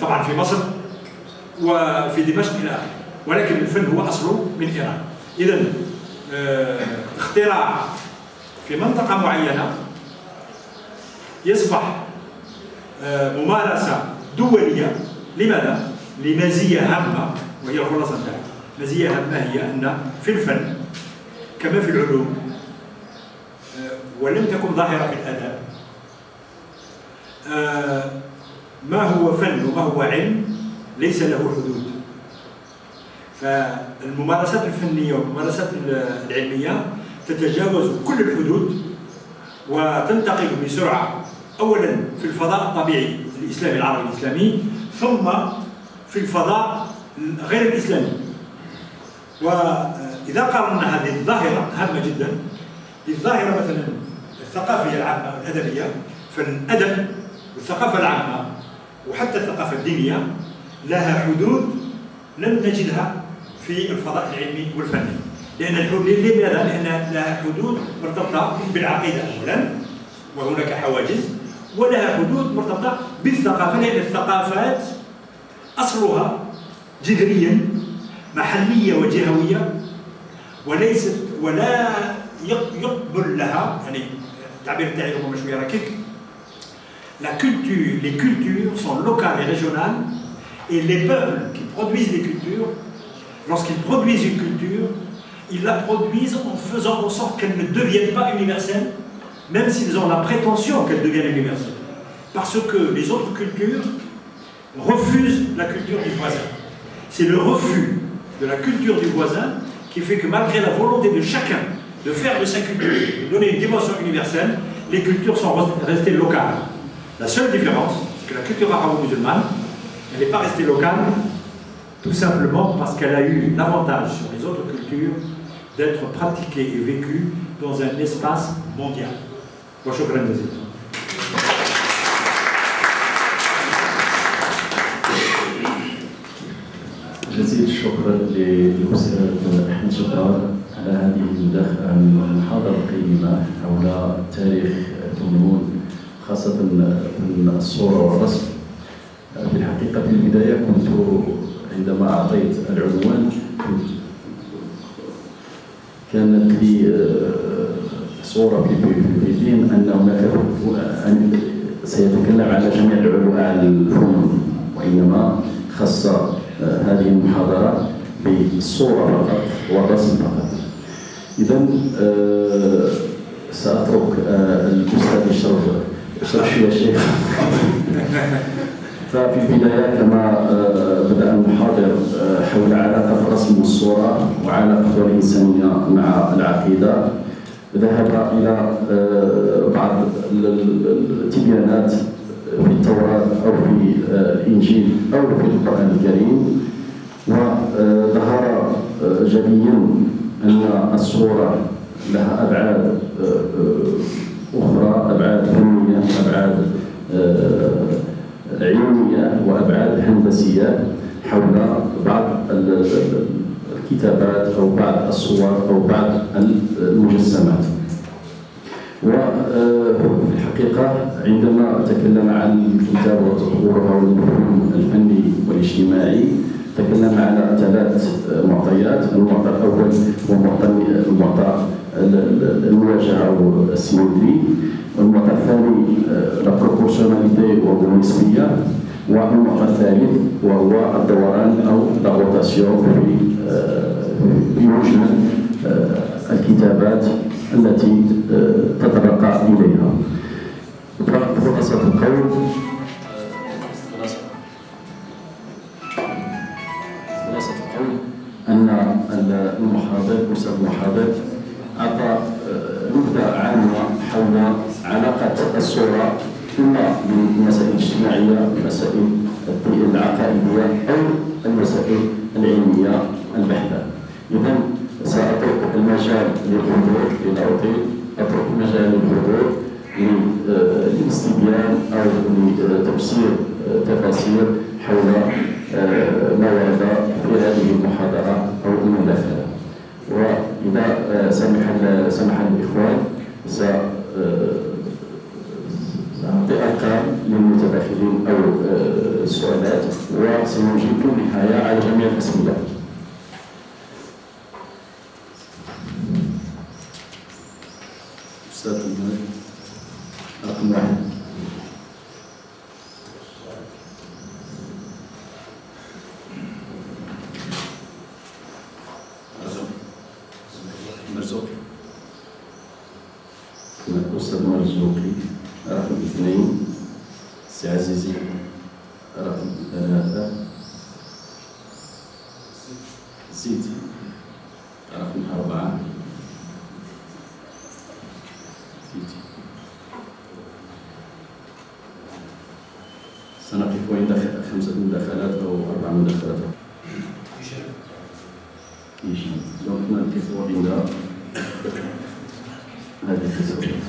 طبعا في مصر، وفي دمشق إلى آخره. ولكن الفن هو أصله من إيران. إذا اختراع في منطقة معينة يصبح ممارسة دولية. لماذا؟ لمزية هامة، وهي الخلاصة نتاعها. مزية هامة هي أن في الفن كما في العلوم، ولم تكن ظاهرة في الآداب، ما هو فن وما هو علم ليس له حدود. فالممارسات الفنية والممارسات العلمية تتجاوز كل الحدود وتنتقل بسرعة أولا في الفضاء الطبيعي الإسلامي العربي الإسلامي، ثم في الفضاء غير الإسلامي. وإذا قارنا هذه الظاهرة هامة جدا بالظاهرة مثلا الثقافية العامة والأدبية، فالأدب والثقافة العامة وحتى الثقافة الدينية لها حدود لم نجدها في الفضاء العلمي والفني. لماذا؟ لأن لها حدود مرتبطة بالعقيدة أولا، وهناك حواجز، ولها حدود مرتبطة بالثقافة، لأن الثقافات أصلها جذريا محلية وجهوية، وليست ولا يقبل لها، يعني التعبير تاعي هو شوية ركيك. Les cultures sont locales et régionales, et les peuples qui produisent les cultures, lorsqu'ils produisent une culture, ils la produisent en faisant en sorte qu'elle ne devienne pas universelle, même s'ils ont la prétention qu'elle devienne universelle. Parce que les autres cultures refusent la culture du voisin. C'est le refus de la culture du voisin qui fait que malgré la volonté de chacun de faire de sa culture, de donner une dimension universelle, les cultures sont restées locales. La seule différence, c'est que la culture arabo-musulmane, elle n'est pas restée locale, tout simplement parce qu'elle a eu l'avantage sur les autres cultures d'être pratiquée et vécue dans un espace mondial. جزيل الشكر للأستاذ أحمد جبار على هذه المحاضرة القيمة حول تاريخ الفنون، خاصة فن الصورة والرسم. في الحقيقة في البداية كنت عندما أعطيت العنوان كنت كانت لي صورة في الذهن أن هناك سيتكلم على جميع الفنون، وإنما خص هذه المحاضرة بالصورة فقط والرسم فقط. إذن سأترك الأستاذ يشرح شوية شيء. ففي البداية كما بدأ المحاضر حول علاقة الرسم والصورة وعلاقة الإنسانية مع العقيدة، ذهب إلى بعض التبيانات في التوراة أو في الإنجيل أو في القرآن الكريم، وظهر جليا أن الصورة لها أبعاد أخرى، أبعاد فنية، أبعاد علمية وأبعاد هندسية حول بعض الكتابات أو بعض الصور أو بعض المجسمات. وفي الحقيقة عندما تكلم عن الكتاب وتطوره والمفهوم الفني والاجتماعي تكلم على 3 معطيات. المعطى الأول هو المعطى المواجهة أو السيمتري، والمعطى الثاني لا بروبورشناليتي وهو النسبية، والمعطى الثالث وهو الدوران أو لا روتاسيون في وجه الكتابات التي تترقى إليها. فخلاصة القول أن الأستاذ المحاضر أعطى نبذة عامة حول علاقة الصورة إما بالمسائل الاجتماعية، المسائل العقائدية أو المسائل العلمية البحثة. إذن سأترك المجال للحضور أترك المجال للحضور للاستبيان أو لتفسير تفاصيل حول ما ورد في هذه المحاضرة أو المداخلة. وإذا سمح الإخوان سأعطي أرقام للمتداخلين أو السؤالات، وسنجيب في النهاية على جميع الأسئلة. أستاذ رقم 1. مرزوقي. الأستاذ مرزوقي. رقم 2 سي عزيزي. رقم 3 زيد. رقم 4 سنقف عند 5 مداخلات أو 4 مداخلات. دونك نقف عند هذه التسويات.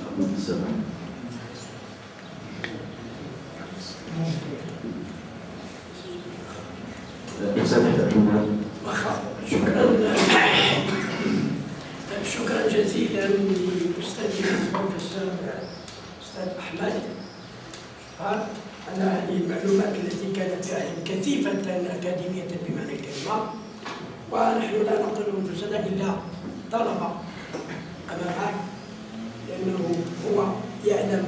رقم 7. شكرا جزيلا لأستاذنا البروفيسور أستاذ أحمد على هذه المعلومات التي كانت فعلا كثيفة أكاديمية بمعنى الكلمة، ونحن لا نقول أنفسنا إلا طلبة أمامه، لأنه هو يعلم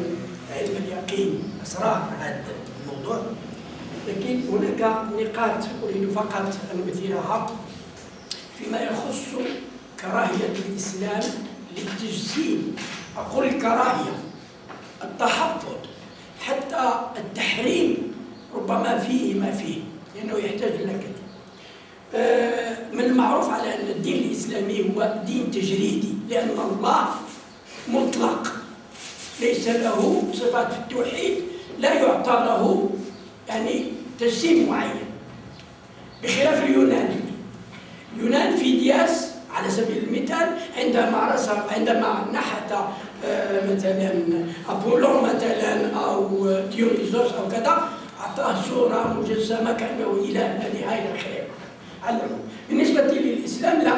علم اليقين أسرار هذا الموضوع. لكن هناك نقاط أريد فقط أن أثيرها فيما يخص كراهية الإسلام للتجسيم. أقول الكراهية، التحفظ، حتى التحريم ربما فيه ما فيه، لأنه يحتاج إلى كذا. من المعروف على أن الدين الإسلامي هو دين تجريدي، لأن الله مطلق ليس له صفات في التوحيد، لا يعطى له يعني تجسيم معين، بخلاف اليونان. اليونان في دياس على سبيل المثال عندما نحت مثلا أبولون مثلا أو ديونيزوس أو كذا، أعطاه صورة مجسمة كأنه إله إلى آخره. بالنسبة للإسلام لا،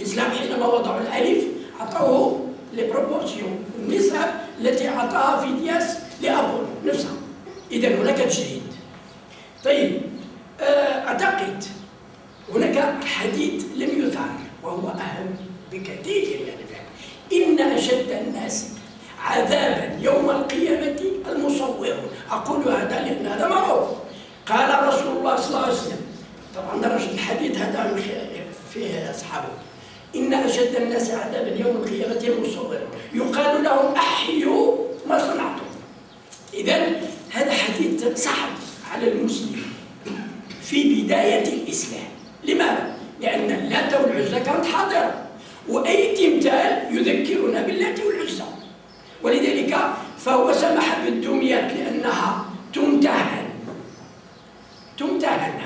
الإسلام حينما وضعوا الألف أعطوه لبروبورسيون النسب التي أعطاها في دياس لأبولون نفسها. إذا هناك تجريد. طيب، أعتقد هناك حديث لم يثار وهو أهم بكثير يعني إن أشد الناس عذابا يوم القيامة المصورون. أقول هذا لأن هذا معروف. قال رسول الله صلى الله عليه وسلم، طبعا درجة الحديث هذا فيه أصحابه، إن أشد الناس عذابا يوم القيامة المصورون يقال لهم أحيوا ما صنعتم. إذن هذا حديث صعب على المسلم في بداية الإسلام. لماذا؟ لأن اللات والعزى كانت حاضرة، وأي تمثال يذكرنا باللات والعزى، ولذلك فهو سمح بالدميات لأنها تمتهن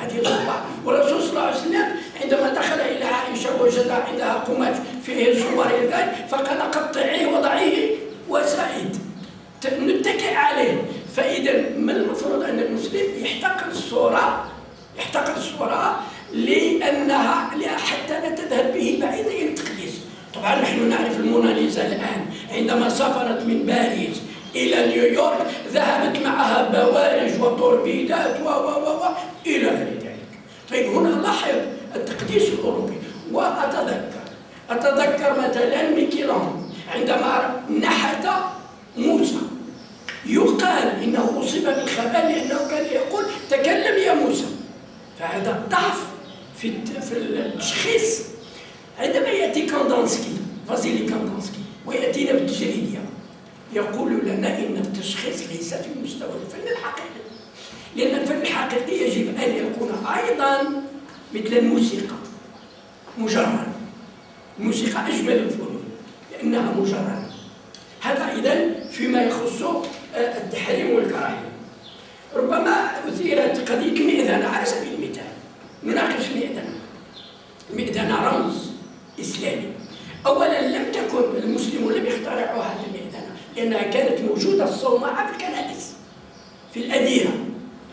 هذه الصور. والرسول صلى الله عليه وسلم عندما دخل إلى عائشة وجد عندها قماش فيه صور ذلك فقال قطعيه وضعيه وسعيد نتكئ عليه. فإذا من المفروض أن المسلم يحتقر الصورة لأنها حتى لا تذهب به بعيدا إلى التقديس. طبعا نحن نعرف الموناليزا الآن عندما سافرت من باريس إلى نيويورك ذهبت معها بوارج وتوربيدات إلى غير ذلك. طيب هنا لاحظ التقديس الأوروبي. وأتذكر مثلا ميكيلانجلو عندما نحت موسى يقال إنه أصيب بالخبال لأنه كان يقول تكلم يا موسى. فهذا ضعف في التشخيص. عندما يأتي فازيلي كاندانسكي ويأتينا بالتجريدية يقول لنا إن التشخيص ليس في مستوى الفن الحقيقي، لأن الفن الحقيقي يجب أن يكون أيضا مثل الموسيقى مجرد. الموسيقى أجمل الفنون لأنها مجرد. هذا إذن فيما يخص التحريم والكراهية. ربما أثيرت قضية المئذنة على سبيل المثال. نناقش المئذنة رمز إسلامي. أولا لم تكن المسلمون لم يخترعوا هذه المئذنة لأنها كانت موجودة الصومعة في الكنائس في الأديرة،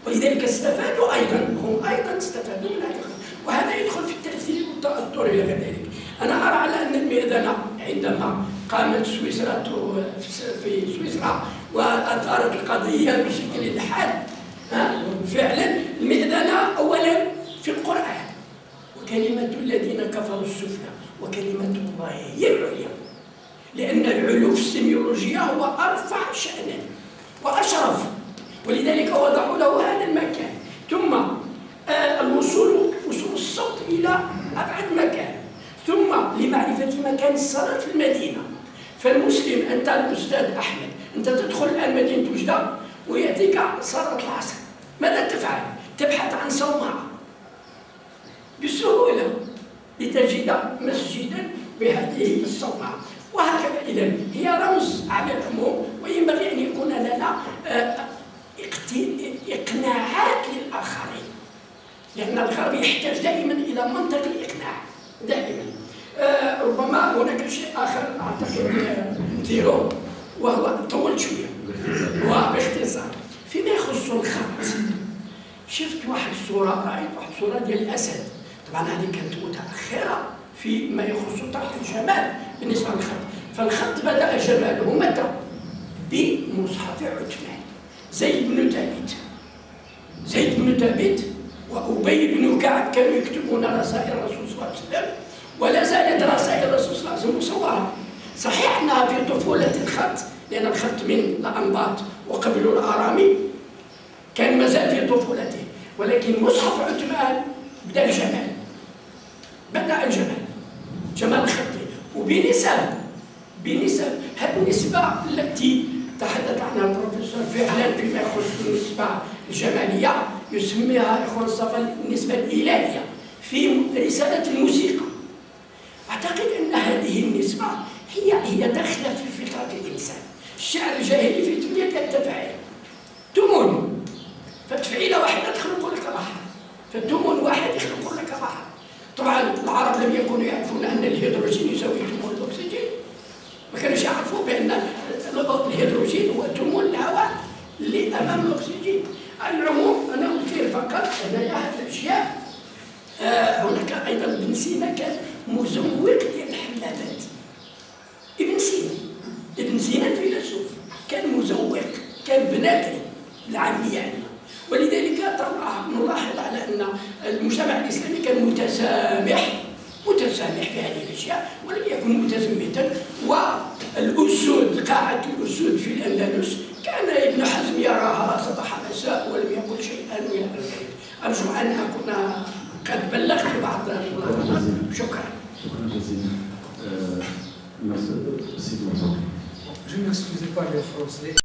ولذلك استفادوا أيضا هم استفادوا من هذا. وهذا يدخل في التأثير والتأثر إلى غير ذلك. أنا أرى على أن المئذنة عندما قامت سويسرا في سويسرا وأثارت القضية بشكل حاد فعلا المئذنة أولا في القرآن وكلمة الذين كفروا السفلى وكلمة الله هي العليا، لأن العلو في السيميولوجيا هو أرفع شأنا وأشرف، ولذلك وضعوا له هذا المكان. ثم وصول الصوت إلى أبعد مكان، ثم لمعرفة مكان الصلاة في المدينة. فالمسلم أنت الأستاذ أحمد أنت تدخل الآن مدينة وجدة ويأتيك صلاة العصر، ماذا تفعل؟ تبحث عن صومعة بسهولة لتجد مسجدا بهذه الصومعة. وهكذا إذن هي رمز على العموم، وينبغي أن يكون لنا إقناعات للآخرين، لأن الغرب يحتاج دائما إلى منطق الإقناع دائما. ربما هناك شيء آخر أعتقد ثيرو وهو طول شوية وباختصار فيما يخص الخط. شفت واحد الصورة، رأيت واحد الصورة ديال الأسد. طبعا هذه كانت متأخرة فيما يخص طرح الجمال بالنسبة للخط. فالخط بدأ جماله متى؟ بمصحف عثمان. زيد بن ثابت وأبي بن كعب كانوا يكتبون رسائل الرسول صلى الله عليه وسلم، ولا زالت رسائل الرسول صلى الله عليه وسلم مصورة. صحيح أنها في طفولة الخط، لأن الخط من الأنباط وقبل الأرامي كان مازال في طفولته، ولكن مصحف عثمان بدأ جمال الخط بنسب هذه النسبة التي تحدث عنها البروفيسور فعلا فيما يخص النسبة الجمالية يسميها إخوان الصفا النسبة الإلهية في رسالة الموسيقى. أعتقد أن هذه النسبة هي داخلة في فطرة الإنسان. الشعر الجاهلي في دنيا التفاعل تمون، فتفعيلة واحدة تخلق لك بحر، فتمون واحد يخلق لك بحر. طبعا العرب لم يكونوا يعرفون أن الهيدروجين يساوي تمون الأكسجين، ما كانوش يعرفوا بأن الهيدروجين هو تمون الهواء اللي أمام الأكسجين. على العموم أنا أثير فقط هذه الأشياء. هناك أيضا ابن سينا كان مزوق ديال الحلابات. ابن سينا الفيلسوف كان مزوق، كان بناتري بالعامية يعني. ولذلك نلاحظ على أن المجتمع الإسلامي كان كان متسامح في هذه الاشياء ولم يكن متزمتا. والاسود، قاعه الاسود في الاندلس كان ابن حزم يراها صباح مساء ولم يقل شيئا الى ذلك. ارجو ان اكون قد بلغت بعض الملاحظات. شكرا. شكرا جزيلا. السيد مرزوق. Je ne m'excusais pas les Français.